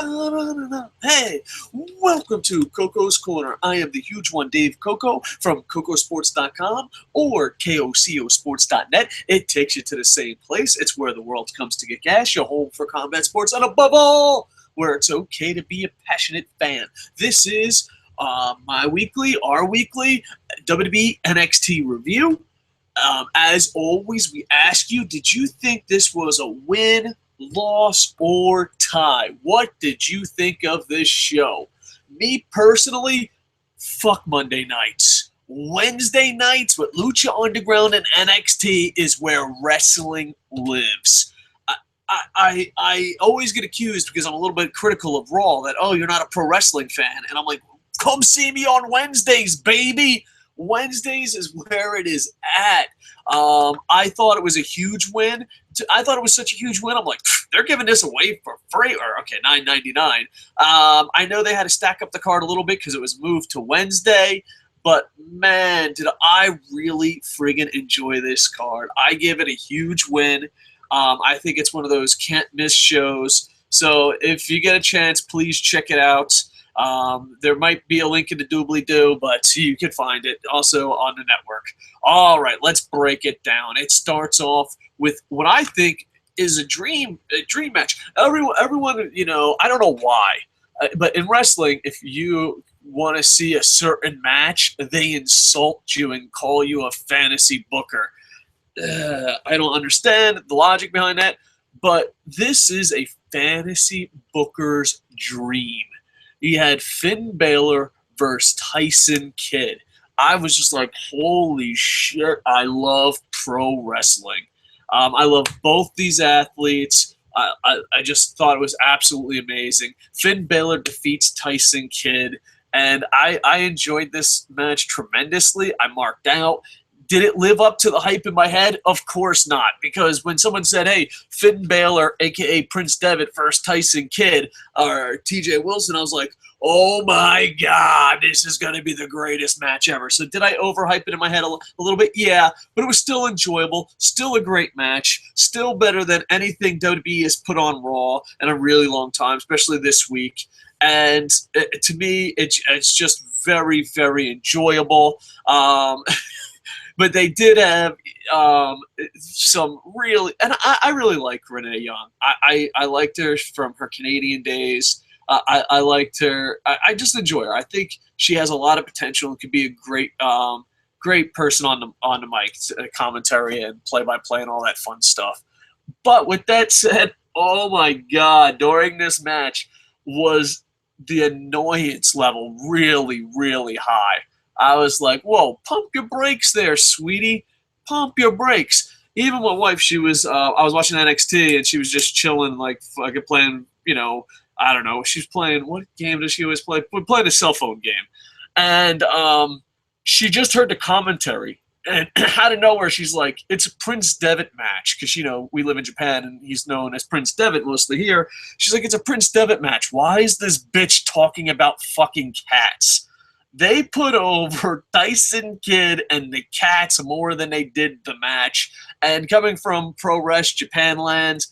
Hey, welcome to Coco's Corner. I am the huge one, Dave Coco from Cocosports.com or KOCOsports.net. It takes you to the same place. It's where the world comes to get gas, your home for combat sports, and above all, where it's okay to be a passionate fan. This is our weekly WWE NXT review. As always, we ask you, did you think this was a win, loss, or tie? What did you think of this show? Me personally, fuck Monday nights. Wednesday nights with Lucha Underground and NXT is where wrestling lives. I always get accused because I'm a little bit critical of Raw that, oh, you're not a pro wrestling fan. And I'm like, come see me on Wednesdays, baby. Wednesdays is where it is at. I thought it was a huge win. I thought it was such a huge win. I'm like, they're giving this away for free, or okay, $9.99. I know they had to stack up the card a little bit because it was moved to Wednesday, but man, did I really friggin' enjoy this card. I give it a huge win. I think it's one of those can't miss shows. So if you get a chance, please check it out. There might be a link in the doobly-doo, but you can find it also on the network. All right, let's break it down. It starts off with what I think is a dream match. Everyone, you know, I don't know why, but in wrestling, if you want to see a certain match, they insult you and call you a fantasy booker. I don't understand the logic behind that, but this is a fantasy booker's dream. He had Finn Balor versus Tyson Kidd. I was just like, holy shit, I love pro wrestling. I love both these athletes. I just thought it was absolutely amazing. Finn Balor defeats Tyson Kidd, and I enjoyed this match tremendously. I marked out. Did it live up to the hype in my head? Of course not, because when someone said, hey, Finn Balor, a.k.a. Prince Devitt versus Tyson Kidd, or T.J. Wilson, I was like, oh my God, this is going to be the greatest match ever. So did I overhype it in my head a little bit? Yeah, but it was still enjoyable, still a great match, still better than anything WWE has put on Raw in a really long time, especially this week. And to me, it's just very, very enjoyable. But they did have some really, and I really like Renee Young. I liked her from her Canadian days. I liked her. I just enjoy her. I think she has a lot of potential and could be a great person on the mic, commentary and play-by-play and all that fun stuff. But with that said, oh my God, during this match was the annoyance level really, really high. I was like, whoa, pump your brakes there, sweetie. Pump your brakes. Even my wife, she was, I was watching NXT, and she was just chilling, like, fucking playing, you know, I don't know. She's playing, what game does she always play? We're playing a cell phone game. And she just heard the commentary. And out of nowhere, she's like, it's a Prince Devitt match. Because, you know, we live in Japan, and he's known as Prince Devitt mostly here. She's like, it's a Prince Devitt match. Why is this bitch talking about fucking cats? They put over Tyson Kidd and the Cats more than they did the match. And coming from Pro Wrest Japan land,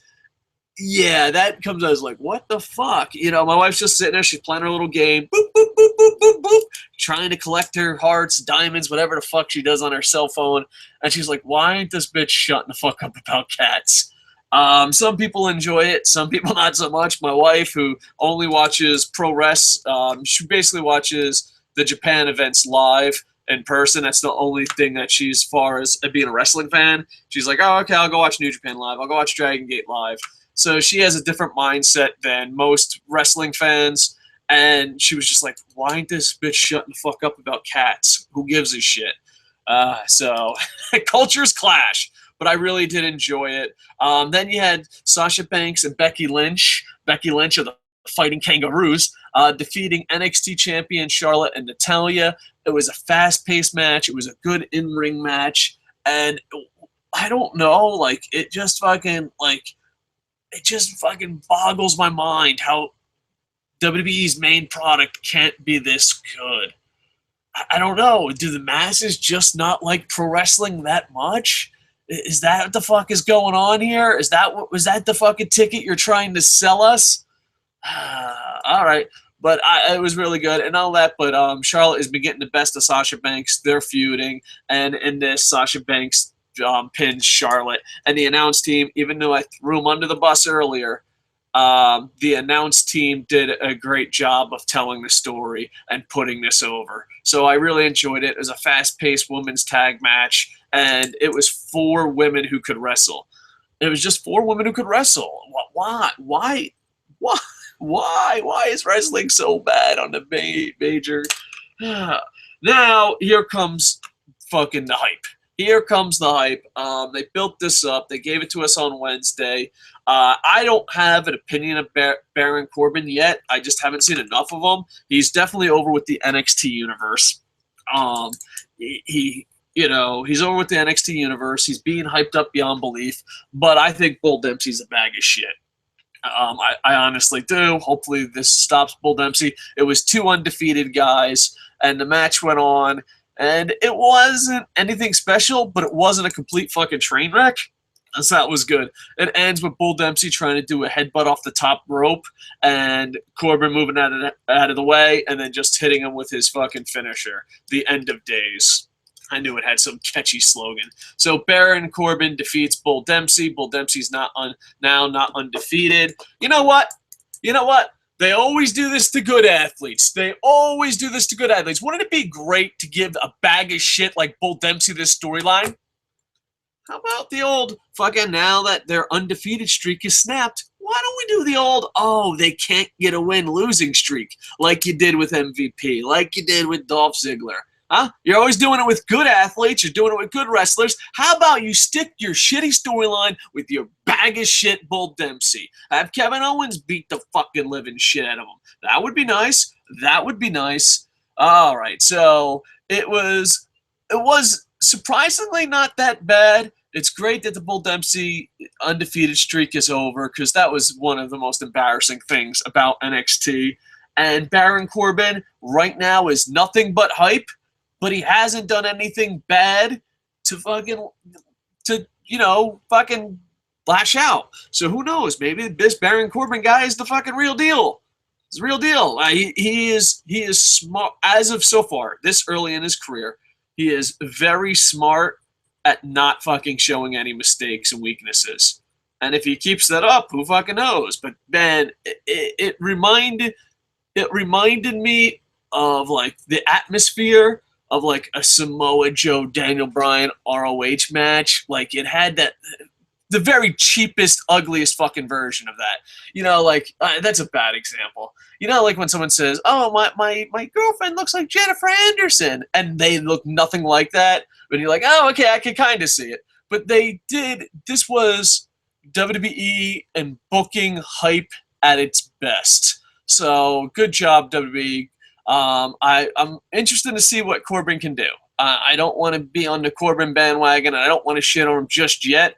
yeah, that comes as like, what the fuck? You know, my wife's just sitting there. She's playing her little game. Boop, boop, boop, boop, boop, boop. Trying to collect her hearts, diamonds, whatever the fuck she does on her cell phone. And she's like, why ain't this bitch shutting the fuck up about cats? Some people enjoy it. Some people not so much. My wife, who only watches Pro Wrest, she basically watches the Japan events live in person. That's the only thing that she's, as far as being a wrestling fan, she's like, oh, okay, I'll go watch New Japan live. I'll go watch Dragon Gate live. So she has a different mindset than most wrestling fans. And she was just like, why ain't this bitch shutting the fuck up about cats? Who gives a shit? So cultures clash, but I really did enjoy it. Then you had Sasha Banks and Becky Lynch. Becky Lynch of the Fighting Kangaroos, defeating NXT champion Charlotte and Natalya. It was a fast-paced match. It was a good in-ring match. And I don't know, like, it just fucking boggles my mind how WWE's main product can't be this good. I don't know. Do the masses just not like pro wrestling that much? Is that what the fuck is going on here? Was that the fucking ticket you're trying to sell us? right. But it was really good and all that. But Charlotte has been getting the best of Sasha Banks. They're feuding. And in this, Sasha Banks pins Charlotte. And the announce team, even though I threw them under the bus earlier, the announce team did a great job of telling the story and putting this over. So I really enjoyed it. It was a fast-paced women's tag match. And it was 4 women who could wrestle. It was just 4 women who could wrestle. Why? Why is wrestling so bad on the major? Now, here comes fucking the hype. Here comes the hype. They built this up. They gave it to us on Wednesday. I don't have an opinion of Baron Corbin yet. I just haven't seen enough of him. He's definitely over with the NXT universe. He's over with the NXT universe. He's being hyped up beyond belief. But I think Bull Dempsey's a bag of shit. I honestly do. Hopefully this stops Bull Dempsey. It was 2 undefeated guys, and the match went on, and it wasn't anything special, but it wasn't a complete fucking train wreck. So that was good. It ends with Bull Dempsey trying to do a headbutt off the top rope, and Corbin moving out of the way, and then just hitting him with his fucking finisher, the end of days. I knew it had some catchy slogan. So Baron Corbin defeats Bull Dempsey. Bull Dempsey's not undefeated. You know what? They always do this to good athletes. Wouldn't it be great to give a bag of shit like Bull Dempsey this storyline? How about the old fucking, now that their undefeated streak is snapped, why don't we do the old, they can't get a win losing streak like you did with MVP, like you did with Dolph Ziggler? Huh? You're always doing it with good athletes. You're doing it with good wrestlers. How about you stick your shitty storyline with your bag of shit Bull Dempsey? Have Kevin Owens beat the fucking living shit out of him. That would be nice. All right. So it was surprisingly not that bad. It's great that the Bull Dempsey undefeated streak is over, because that was one of the most embarrassing things about NXT. And Baron Corbin right now is nothing but hype. But he hasn't done anything bad to fucking lash out. So who knows? Maybe this Baron Corbin guy is the fucking real deal. It's the real deal. He is smart as of so far. This early in his career, he is very smart at not fucking showing any mistakes and weaknesses. And if he keeps that up, who fucking knows? But man, it reminded me of like the atmosphere of like a Samoa Joe Daniel Bryan ROH match. Like it had the very cheapest, ugliest fucking version of that. That's a bad example. Like when someone says, "Oh, my girlfriend looks like Jennifer Anderson," and they look nothing like that. But you're like, "Oh, okay, I can kind of see it." But they did. This was WWE and booking hype at its best. So good job, WWE. I'm interested to see what Corbin can do. I don't want to be on the Corbin bandwagon. I don't want to shit on him just yet.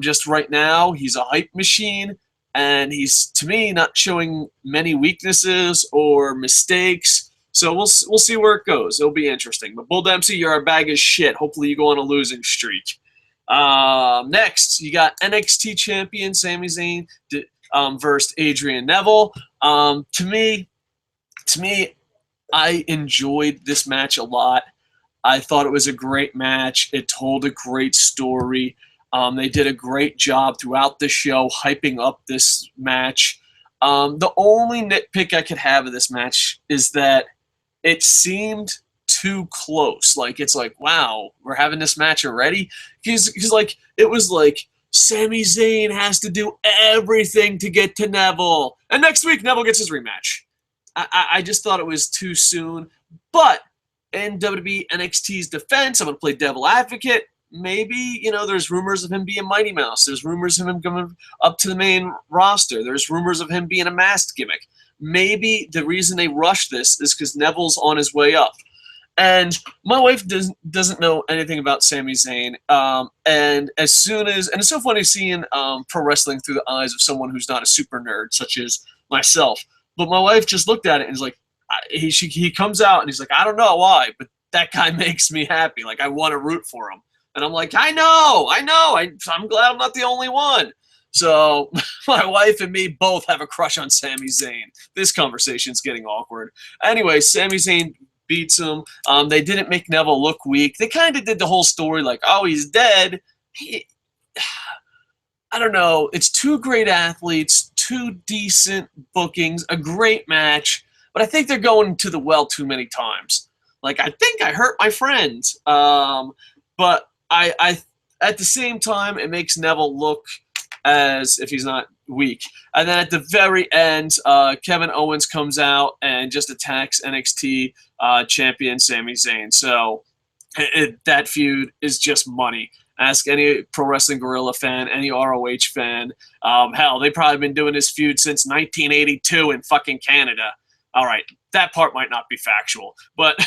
Just right now, he's a hype machine, and he's, to me, not showing many weaknesses or mistakes. So we'll see where it goes. It'll be interesting. But Bull Dempsey, you're a bag of shit. Hopefully you go on a losing streak. Next, you got NXT champion Sami Zayn versus Adrian Neville. To me, I enjoyed this match a lot. I thought it was a great match. It told a great story. They did a great job throughout the show hyping up this match. The only nitpick I could have of this match is that it seemed too close. Like, it's like, wow, we're having this match already? Because like, it was like, Sami Zayn has to do everything to get to Neville. And next week, Neville gets his rematch. I just thought it was too soon. But in WWE NXT's defense, I'm going to play devil advocate. Maybe, there's rumors of him being Mighty Mouse. There's rumors of him coming up to the main roster. There's rumors of him being a masked gimmick. Maybe the reason they rushed this is because Neville's on his way up. And my wife doesn't know anything about Sami Zayn. And it's so funny seeing pro wrestling through the eyes of someone who's not a super nerd, such as myself. But my wife just looked at it and is like, he comes out and he's like, I don't know why, but that guy makes me happy. Like, I want to root for him. And I'm like, I know. I'm glad I'm not the only one. So my wife and me both have a crush on Sami Zayn. This conversation's getting awkward. Anyway, Sami Zayn beats him. They didn't make Neville look weak. They kind of did the whole story like, oh, he's dead. I don't know. It's two great athletes, two decent bookings, a great match, but I think they're going to the well too many times. Like, I think I hurt my friend. But I at the same time, it makes Neville look as if he's not weak. And then at the very end, Kevin Owens comes out and just attacks NXT champion Sami Zayn. So that feud is just money. Ask any Pro Wrestling Guerrilla fan, any ROH fan. Hell, they've probably been doing this feud since 1982 in fucking Canada. All right, that part might not be factual, but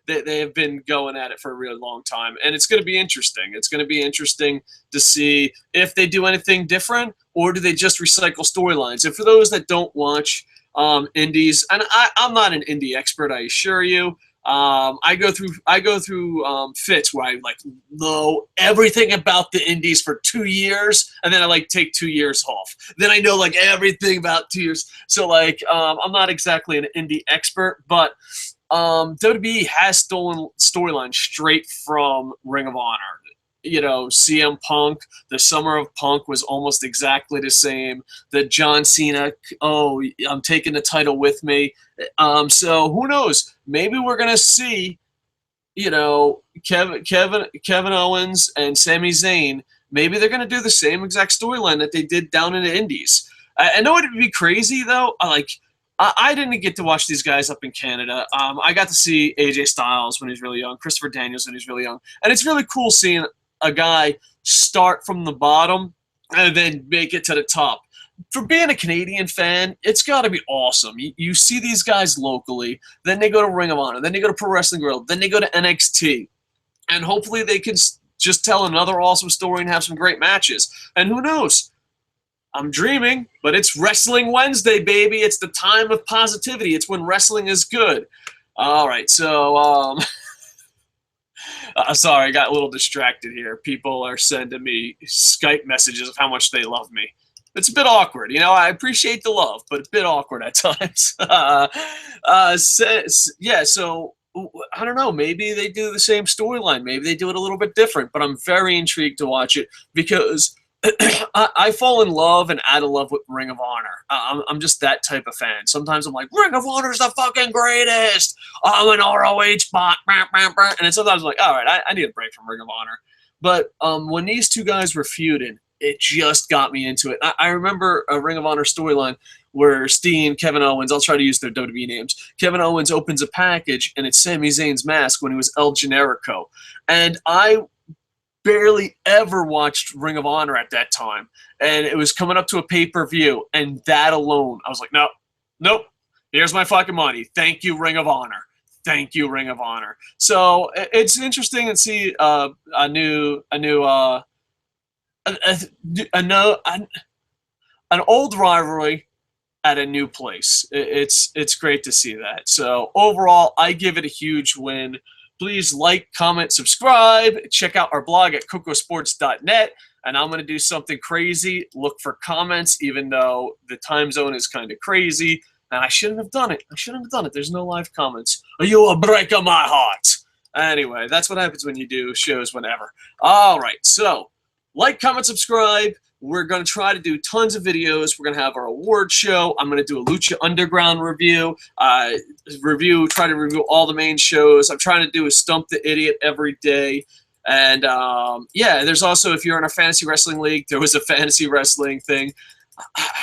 they have been going at it for a really long time, and it's going to be interesting. It's going to be interesting to see if they do anything different, or do they just recycle storylines. And for those that don't watch indies, and I'm not an indie expert, I assure you. I go through fits where I like know everything about the indies for 2 years, and then I like take 2 years off. Then I know like everything about 2 years. So like I'm not exactly an indie expert, but WWE has stolen storylines straight from Ring of Honor. You know, CM Punk, the Summer of Punk was almost exactly the same. The John Cena, oh, I'm taking the title with me. So who knows? Maybe we're gonna see, you know, Kevin Owens and Sami Zayn. Maybe they're gonna do the same exact storyline that they did down in the Indies. I know it'd be crazy though. I didn't get to watch these guys up in Canada. I got to see AJ Styles when he was really young, Christopher Daniels when he was really young, and it's really cool seeing a guy start from the bottom and then make it to the top. For being a Canadian fan, it's got to be awesome. You see these guys locally, then they go to Ring of Honor, then they go to Pro Wrestling Guerrilla, then they go to NXT, and hopefully they can just tell another awesome story and have some great matches. And who knows? I'm dreaming, but it's Wrestling Wednesday, baby. It's the time of positivity. It's when wrestling is good. All right, so sorry, I got a little distracted here. People are sending me Skype messages of how much they love me. It's a bit awkward. You know, I appreciate the love, but it's a bit awkward at times. Yeah, so I don't know. Maybe they do the same storyline. Maybe they do it a little bit different, but I'm very intrigued to watch it because I fall in love and out of love with Ring of Honor. I'm just that type of fan. Sometimes I'm like, Ring of Honor is the fucking greatest. I'm an ROH bot. And then sometimes I'm like, all right, I need a break from Ring of Honor. But when these two guys were feuding, it just got me into it. I remember a Ring of Honor storyline where Steen, Kevin Owens, I'll try to use their WWE names, Kevin Owens opens a package and it's Sami Zayn's mask when he was El Generico. And I barely ever watched Ring of Honor at that time. And it was coming up to a pay-per-view, and that alone, I was like, nope, here's my fucking money. Thank you, Ring of Honor. Thank you, Ring of Honor. So it's interesting to see an old rivalry at a new place. It's great to see that. So overall, I give it a huge win. Please like, comment, subscribe. Check out our blog at Cocosports.net. And I'm going to do something crazy. Look for comments, even though the time zone is kind of crazy. And I shouldn't have done it. There's no live comments. You will break my heart. Anyway, that's what happens when you do shows whenever. All right, so like, comment, subscribe. We're going to try to do tons of videos. We're going to have our award show. I'm going to do a Lucha Underground review. Try to review all the main shows. I'm trying to do a Stump the Idiot every day. And, yeah, there's also, if you're in a fantasy wrestling league, there was a fantasy wrestling thing.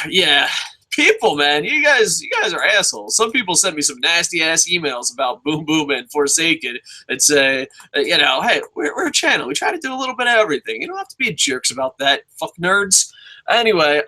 Yeah. People, man, you guys are assholes. Some people sent me some nasty-ass emails about Boom Boom and Forsaken and say, you know, hey, we're a channel. We try to do a little bit of everything. You don't have to be jerks about that, fuck nerds. Anyway,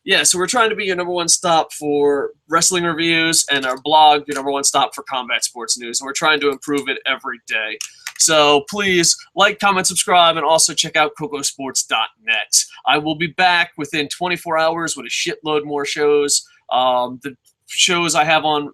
yeah, so we're trying to be your number one stop for wrestling reviews and our blog, your number one stop for combat sports news. And we're trying to improve it every day. So please like, comment, subscribe, and also check out Cocosports.net. I will be back within 24 hours with a shitload more shows. The shows I have on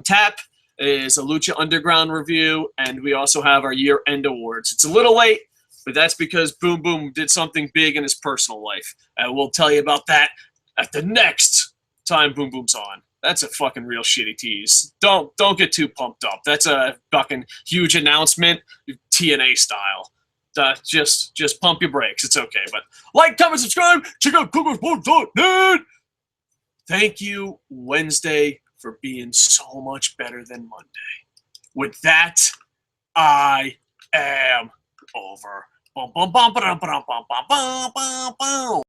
tap is a Lucha Underground review, and we also have our year-end awards. It's a little late, But that's because Boom Boom did something big in his personal life. And we'll tell you about that at the next time Boom Boom's on. That's a fucking real shitty tease. Don't get too pumped up. That's a fucking huge announcement, TNA style. Just pump your brakes. It's okay. But like, comment, subscribe. Check out Cocosports.net. Thank you, Wednesday, for being so much better than Monday. With that, I am over. Bum, bum, bum, ba-dum, ba-dum, bum, bum, bum, bum, bum.